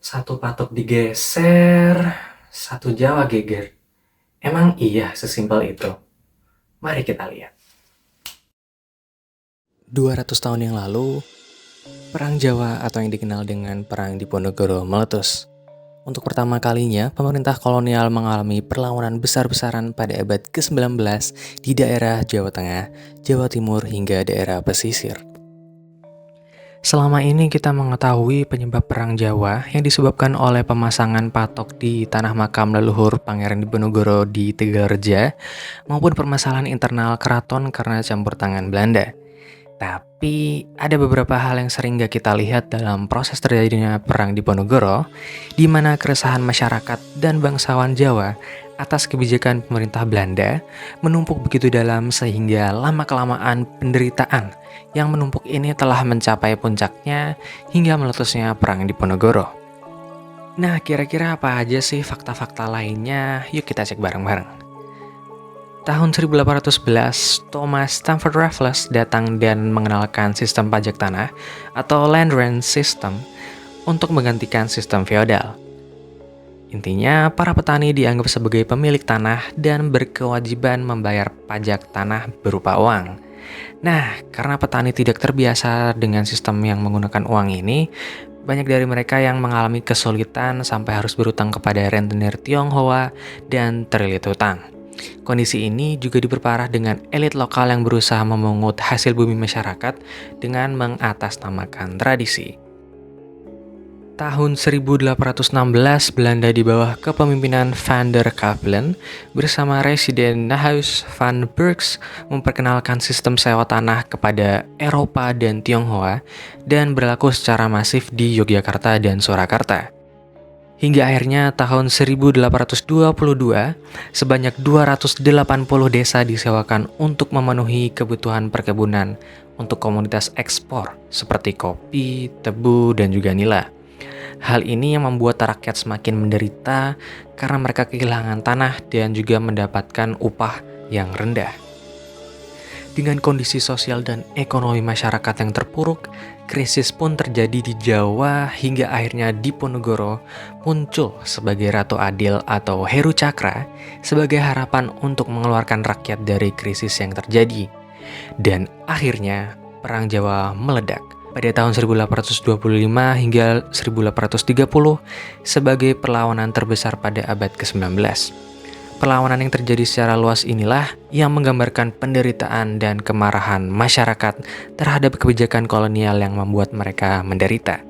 Satu patok digeser, satu Jawa geger. Emang iya sesimpel itu? Mari kita lihat. 200 tahun yang lalu, Perang Jawa atau yang dikenal dengan Perang Diponegoro meletus. Untuk pertama kalinya, pemerintah kolonial mengalami perlawanan besar-besaran pada abad ke-19 di daerah Jawa Tengah, Jawa Timur, hingga daerah pesisir. Selama ini kita mengetahui penyebab Perang Jawa yang disebabkan oleh pemasangan patok di tanah makam leluhur Pangeran Diponegoro di Tegalreja maupun permasalahan internal keraton karena campur tangan Belanda. Tapi ada beberapa hal yang sering gak kita lihat dalam proses terjadinya Perang Diponegoro, di mana keresahan masyarakat dan bangsawan Jawa atas kebijakan pemerintah Belanda menumpuk begitu dalam sehingga lama-kelamaan penderitaan yang menumpuk ini telah mencapai puncaknya hingga meletusnya Perang Diponegoro. Nah, kira-kira apa aja sih fakta-fakta lainnya? Yuk kita cek bareng-bareng. Tahun 1811, Thomas Stamford Raffles datang dan mengenalkan sistem pajak tanah atau land rent system untuk menggantikan sistem feodal. Intinya, para petani dianggap sebagai pemilik tanah dan berkewajiban membayar pajak tanah berupa uang. Nah, karena petani tidak terbiasa dengan sistem yang menggunakan uang ini, banyak dari mereka yang mengalami kesulitan sampai harus berutang kepada rentenir Tionghoa dan terlilit hutang. Kondisi ini juga diperparah dengan elit lokal yang berusaha memungut hasil bumi masyarakat dengan mengatasnamakan tradisi. Tahun 1816, Belanda di bawah kepemimpinan Van der Capellen bersama Residen Nahuis van Burgs memperkenalkan sistem sewa tanah kepada Eropa dan Tionghoa dan berlaku secara masif di Yogyakarta dan Surakarta. Hingga akhirnya tahun 1822, sebanyak 280 desa disewakan untuk memenuhi kebutuhan perkebunan untuk komoditas ekspor seperti kopi, tebu, dan juga nila. Hal ini yang membuat rakyat semakin menderita karena mereka kehilangan tanah dan juga mendapatkan upah yang rendah. Dengan kondisi sosial dan ekonomi masyarakat yang terpuruk, krisis pun terjadi di Jawa hingga akhirnya Diponegoro muncul sebagai Ratu Adil atau Heru Cakra sebagai harapan untuk mengeluarkan rakyat dari krisis yang terjadi. Dan akhirnya Perang Jawa meledak pada tahun 1825 hingga 1830 sebagai perlawanan terbesar pada abad ke-19. Perlawanan yang terjadi secara luas inilah yang menggambarkan penderitaan dan kemarahan masyarakat terhadap kebijakan kolonial yang membuat mereka menderita.